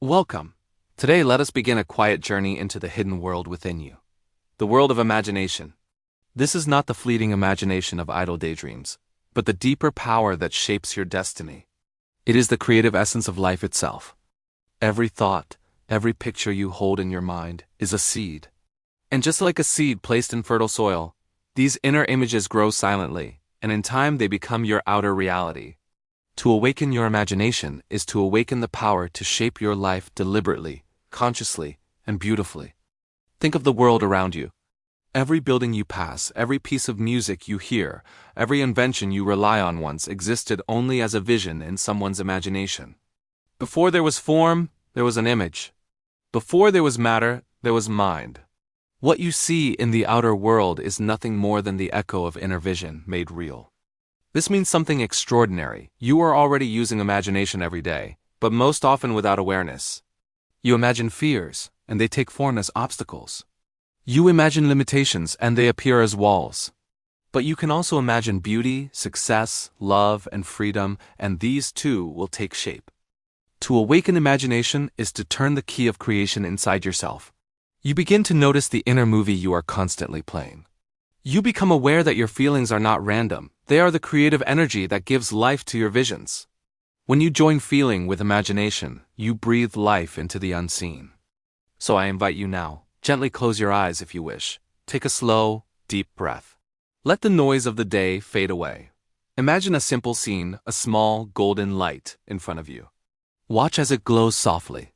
Welcome. Today let us begin a quiet journey into the hidden world within you. The world of imagination. This is not the fleeting imagination of idle daydreams, but the deeper power that shapes your destiny. It is the creative essence of life itself. Every thought, every picture you hold in your mind is a seed. And just like a seed placed in fertile soil, these inner images grow silently, and in time they become your outer reality. To awaken your imagination is to awaken the power to shape your life deliberately, consciously, and beautifully. Think of the world around you. Every building you pass, every piece of music you hear, every invention you rely on once existed only as a vision in someone's imagination. Before there was form, there was an image. Before there was matter, there was mind. What you see in the outer world is nothing more than the echo of inner vision made real. This means something extraordinary. You are already using imagination every day, but most often without awareness. You imagine fears, and they take form as obstacles. You imagine limitations, and they appear as walls. But you can also imagine beauty, success, love, and freedom, and these too will take shape. To awaken imagination is to turn the key of creation inside yourself. You begin to notice the inner movie you are constantly playing. You become aware that your feelings are not random. They are the creative energy that gives life to your visions. When you join feeling with imagination, you breathe life into the unseen. So I invite you now, gently close your eyes if you wish. Take a slow, deep breath. Let the noise of the day fade away. Imagine a simple scene, a small, golden light in front of you. Watch as it glows softly.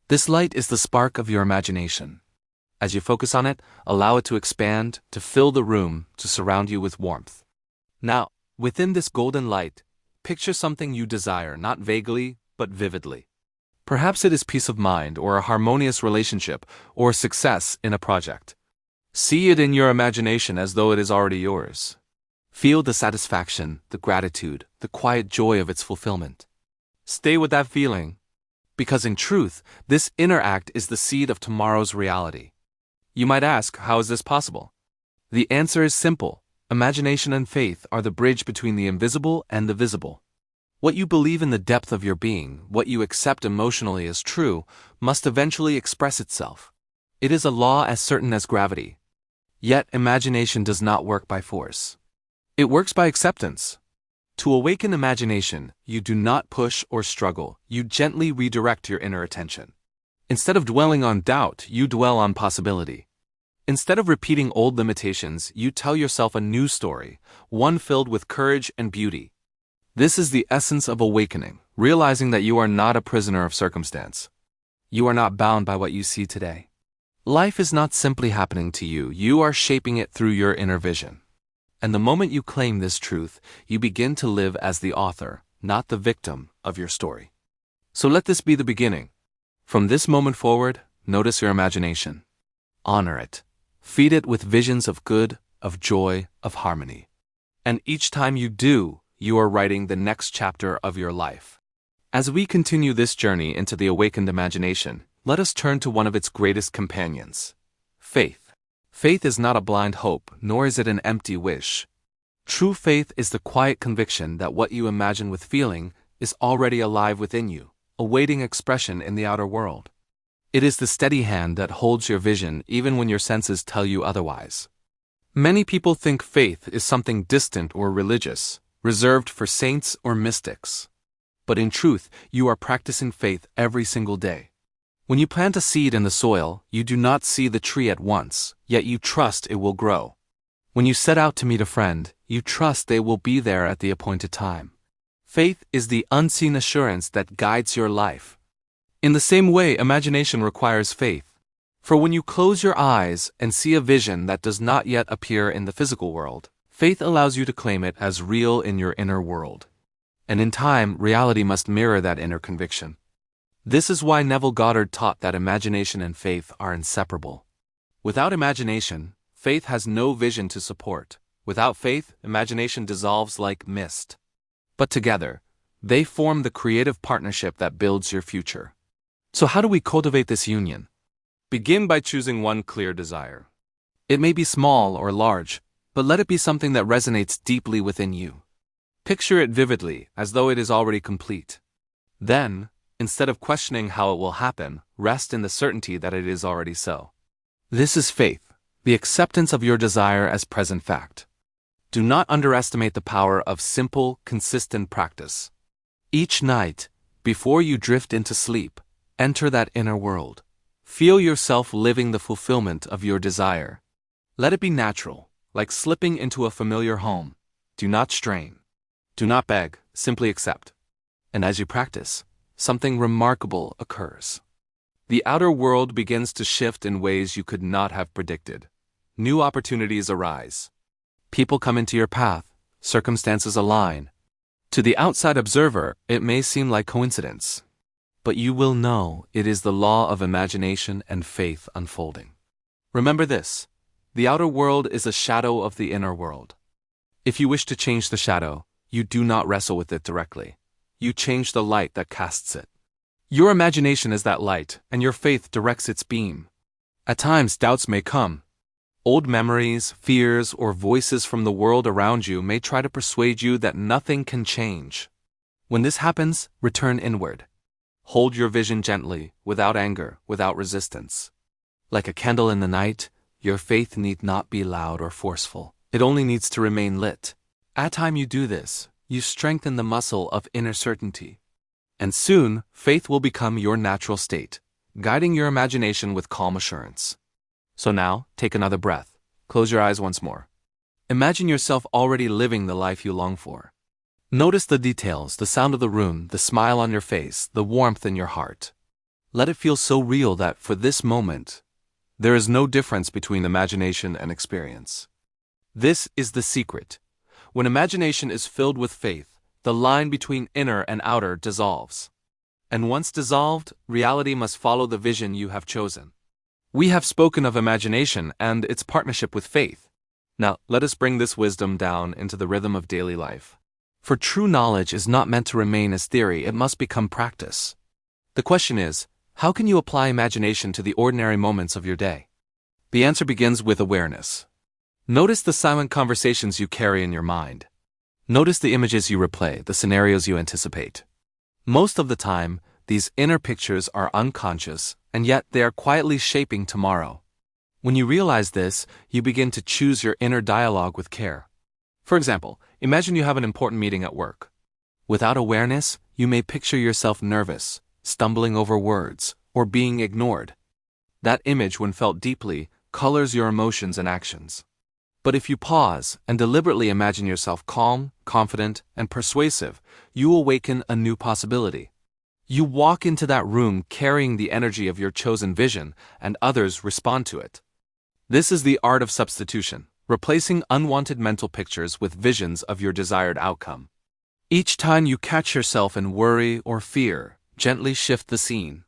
This light is the spark of your imagination. As you focus on it, allow it to expand, to fill the room, to surround you with warmth. Now, within this golden light, picture something you desire, not vaguely, but vividly. Perhaps it is peace of mind, or a harmonious relationship, or success in a project. See it in your imagination as though it is already yours. Feel the satisfaction, the gratitude, the quiet joy of its fulfillment. Stay with that feeling, because in truth, this inner act is the seed of tomorrow's reality. You might ask, how is this possible? The answer is simple. Imagination and faith are the bridge between the invisible and the visible. What you believe in the depth of your being, what you accept emotionally as true, must eventually express itself. It is a law as certain as gravity. Yet imagination does not work by force. It works by acceptance. To awaken imagination, you do not push or struggle, you gently redirect your inner attention. Instead of dwelling on doubt, you dwell on possibility. Instead of repeating old limitations, you tell yourself a new story, one filled with courage and beauty. This is the essence of awakening, realizing that you are not a prisoner of circumstance. You are not bound by what you see today. Life is not simply happening to you, you are shaping it through your inner vision. And the moment you claim this truth, you begin to live as the author, not the victim of your story. So let this be the beginning. From this moment forward, notice your imagination. Honor it. Feed it with visions of good, of joy, of harmony. And each time you do, you are writing the next chapter of your life. As we continue this journey into the awakened imagination, let us turn to one of its greatest companions, faith. Faith is not a blind hope, nor is it an empty wish. True faith is the quiet conviction that what you imagine with feeling is already alive within you, awaiting expression in the outer world. It is the steady hand that holds your vision even when your senses tell you otherwise. Many people think faith is something distant or religious, reserved for saints or mystics. But in truth, you are practicing faith every single day. When you plant a seed in the soil, you do not see the tree at once, yet you trust it will grow. When you set out to meet a friend, you trust they will be there at the appointed time. Faith is the unseen assurance that guides your life. In the same way, imagination requires faith. For when you close your eyes and see a vision that does not yet appear in the physical world, faith allows you to claim it as real in your inner world. And in time, reality must mirror that inner conviction. This is why Neville Goddard taught that imagination and faith are inseparable. Without imagination, faith has no vision to support. Without faith, imagination dissolves like mist. But together, they form the creative partnership that builds your future. So how do we cultivate this union? Begin by choosing one clear desire. It may be small or large, but let it be something that resonates deeply within you. Picture it vividly, as though it is already complete. Then, Instead of questioning how it will happen, rest in the certainty that it is already so. This is faith, the acceptance of your desire as present fact. Do not underestimate the power of simple, consistent practice. Each night, before you drift into sleep, enter that inner world. Feel yourself living the fulfillment of your desire. Let it be natural, like slipping into a familiar home. Do not strain. Do not beg, simply accept. And as you practice, something remarkable occurs. The outer world begins to shift in ways you could not have predicted. New opportunities arise. People come into your path, circumstances align. To the outside observer, it may seem like coincidence, but you will know it is the law of imagination and faith unfolding. Remember this: the outer world is a shadow of the inner world. If you wish to change the shadow, you do not wrestle with it directly. You change the light that casts it. Your imagination is that light, and your faith directs its beam. At times, doubts may come. Old memories, fears, or voices from the world around you may try to persuade you that nothing can change. When this happens, return inward. Hold your vision gently, without anger, without resistance. Like a candle in the night, your faith need not be loud or forceful. It only needs to remain lit. At time you do this, you strengthen the muscle of inner certainty. And soon, faith will become your natural state, guiding your imagination with calm assurance. So now, take another breath. Close your eyes once more. Imagine yourself already living the life you long for. Notice the details, the sound of the room, the smile on your face, the warmth in your heart. Let it feel so real that, for this moment, there is no difference between imagination and experience. This is the secret. When imagination is filled with faith, the line between inner and outer dissolves. And once dissolved, reality must follow the vision you have chosen. We have spoken of imagination and its partnership with faith. Now, let us bring this wisdom down into the rhythm of daily life. For true knowledge is not meant to remain as theory, it must become practice. The question is, how can you apply imagination to the ordinary moments of your day? The answer begins with awareness. Notice the silent conversations you carry in your mind. Notice the images you replay, the scenarios you anticipate. Most of the time, these inner pictures are unconscious, and yet they are quietly shaping tomorrow. When you realize this, you begin to choose your inner dialogue with care. For example, imagine you have an important meeting at work. Without awareness, you may picture yourself nervous, stumbling over words, or being ignored. That image, when felt deeply, colors your emotions and actions. But if you pause and deliberately imagine yourself calm, confident, and persuasive, you awaken a new possibility. You walk into that room carrying the energy of your chosen vision, and others respond to it. This is the art of substitution, replacing unwanted mental pictures with visions of your desired outcome. Each time you catch yourself in worry or fear, gently shift the scene.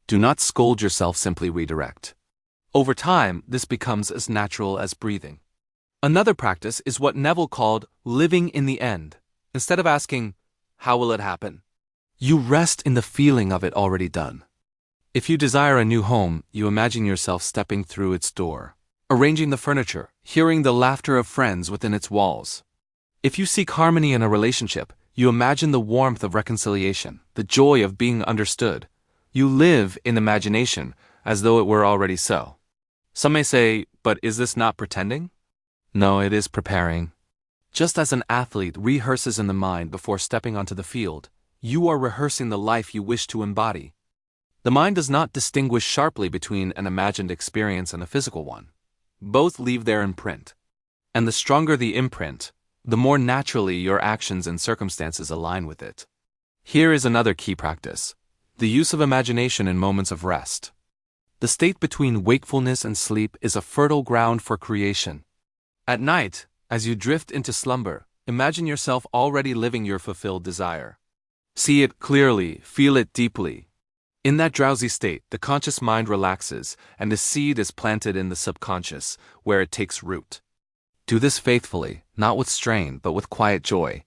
Do not scold yourself, simply redirect. Over time, this becomes as natural as breathing. Another practice is what Neville called living in the end. Instead of asking, "How will it happen?" you rest in the feeling of it already done. If you desire a new home, you imagine yourself stepping through its door, arranging the furniture, hearing the laughter of friends within its walls. If you seek harmony in a relationship, you imagine the warmth of reconciliation, the joy of being understood. You live in imagination as though it were already so. Some may say, but is this not pretending? No, it is preparing. Just as an athlete rehearses in the mind before stepping onto the field, you are rehearsing the life you wish to embody. The mind does not distinguish sharply between an imagined experience and a physical one. Both leave their imprint. And the stronger the imprint, the more naturally your actions and circumstances align with it. Here is another key practice: the use of imagination in moments of rest. The state between wakefulness and sleep is a fertile ground for creation. At night, as you drift into slumber, imagine yourself already living your fulfilled desire. See it clearly, feel it deeply. In that drowsy state, the conscious mind relaxes, and the seed is planted in the subconscious, where it takes root. Do this faithfully, not with strain, but with quiet joy.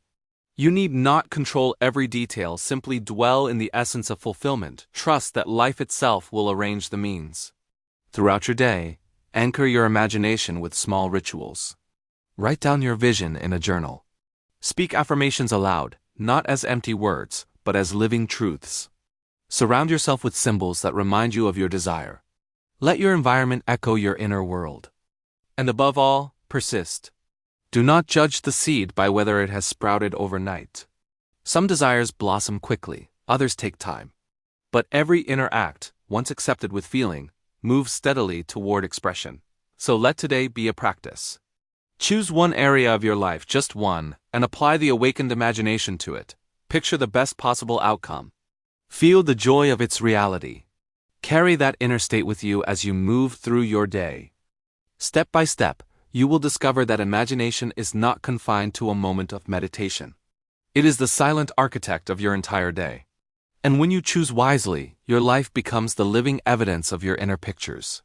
You need not control every detail, simply dwell in the essence of fulfillment. Trust that life itself will arrange the means. Throughout your day, anchor your imagination with small rituals. Write down your vision in a journal. Speak affirmations aloud, not as empty words, but as living truths. Surround yourself with symbols that remind you of your desire. Let your environment echo your inner world. And above all, persist. Do not judge the seed by whether it has sprouted overnight. Some desires blossom quickly, others take time. But every inner act, once accepted with feeling, moves steadily toward expression. So let today be a practice. Choose one area of your life, just one, and apply the awakened imagination to it. Picture the best possible outcome. Feel the joy of its reality. Carry that inner state with you as you move through your day. Step by step, you will discover that imagination is not confined to a moment of meditation. It is the silent architect of your entire day. And when you choose wisely, your life becomes the living evidence of your inner pictures.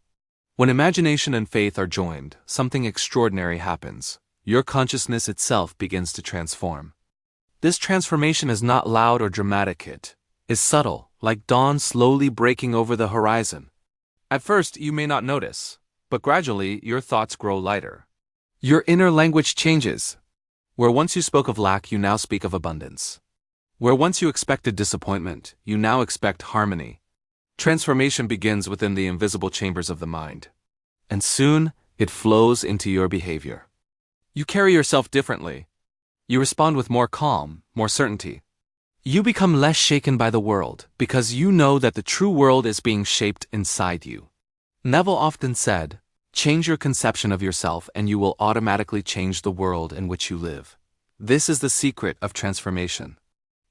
When imagination and faith are joined, something extraordinary happens. Your consciousness itself begins to transform. This transformation is not loud or dramatic, it is subtle, like dawn slowly breaking over the horizon. At first, you may not notice, but gradually your thoughts grow lighter. Your inner language changes. Where once you spoke of lack, you now speak of abundance. Where once you expected disappointment, you now expect harmony. Transformation begins within the invisible chambers of the mind. And soon, it flows into your behavior. You carry yourself differently. You respond with more calm, more certainty. You become less shaken by the world because you know that the true world is being shaped inside you. Neville often said, "Change your conception of yourself and you will automatically change the world in which you live." This is the secret of transformation.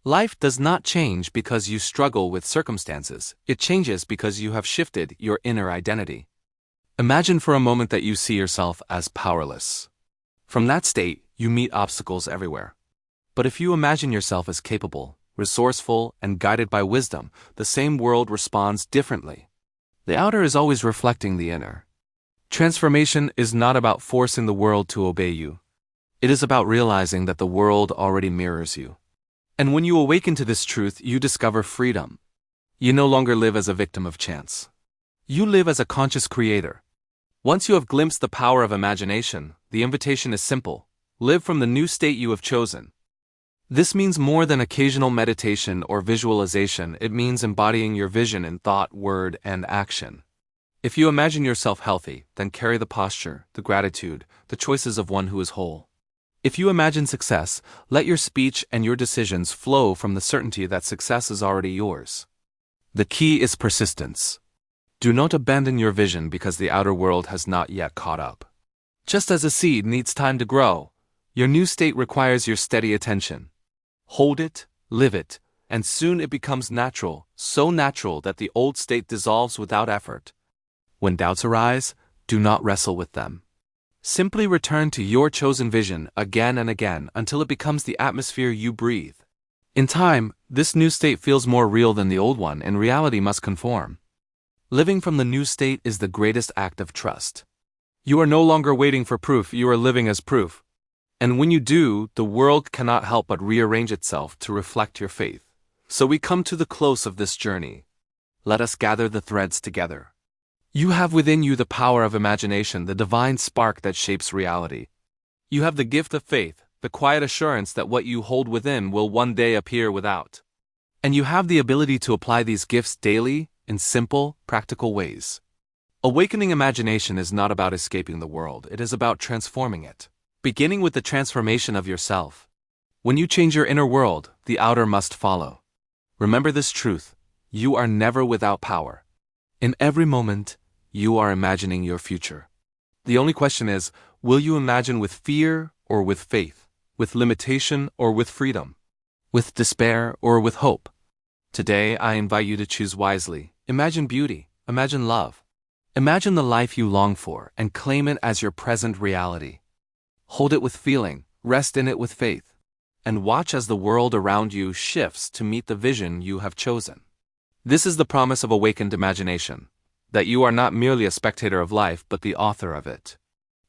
Life does not change because you struggle with circumstances. It changes because you have shifted your inner identity. Imagine for a moment that you see yourself as powerless. From that state, you meet obstacles everywhere. But if you imagine yourself as capable, resourceful, and guided by wisdom, the same world responds differently. The outer is always reflecting the inner. Transformation is not about forcing the world to obey you. It is about realizing that the world already mirrors you. And when you awaken to this truth, you discover freedom. You no longer live as a victim of chance. You live as a conscious creator. Once you have glimpsed the power of imagination, the invitation is simple. Live from the new state you have chosen. This means more than occasional meditation or visualization. It means embodying your vision in thought, word, and action. If you imagine yourself healthy, then carry the posture, the gratitude, the choices of one who is whole. If you imagine success, let your speech and your decisions flow from the certainty that success is already yours. The key is persistence. Do not abandon your vision because the outer world has not yet caught up. Just as a seed needs time to grow, your new state requires your steady attention. Hold it, live it, and soon it becomes natural, so natural that the old state dissolves without effort. When doubts arise, do not wrestle with them. Simply return to your chosen vision again and again until it becomes the atmosphere you breathe. In time, this new state feels more real than the old one, and reality must conform. Living from the new state is the greatest act of trust. You are no longer waiting for proof, you are living as proof. And when you do, the world cannot help but rearrange itself to reflect your faith. So we come to the close of this journey. Let us gather the threads together. You have within you the power of imagination, the divine spark that shapes reality. You have the gift of faith, the quiet assurance that what you hold within will one day appear without. And you have the ability to apply these gifts daily, in simple, practical ways. Awakening imagination is not about escaping the world, it is about transforming it. Beginning with the transformation of yourself. When you change your inner world, the outer must follow. Remember this truth: you are never without power. In every moment, you are imagining your future. The only question is, will you imagine with fear or with faith, with limitation or with freedom, with despair or with hope? Today, I invite you to choose wisely. Imagine beauty, imagine love. Imagine the life you long for and claim it as your present reality. Hold it with feeling, rest in it with faith, and watch as the world around you shifts to meet the vision you have chosen. This is the promise of awakened imagination, that you are not merely a spectator of life but the author of it.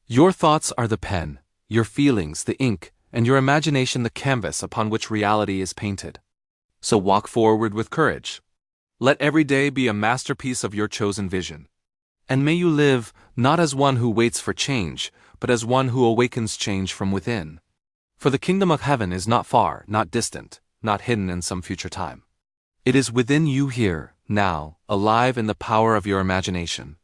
Your thoughts are the pen, your feelings the ink, and your imagination the canvas upon which reality is painted. So walk forward with courage. Let every day be a masterpiece of your chosen vision. And may you live not as one who waits for change, but as one who awakens change from within. For the kingdom of heaven is not far, not distant, not hidden in some future time. It is within you here, now, alive in the power of your imagination.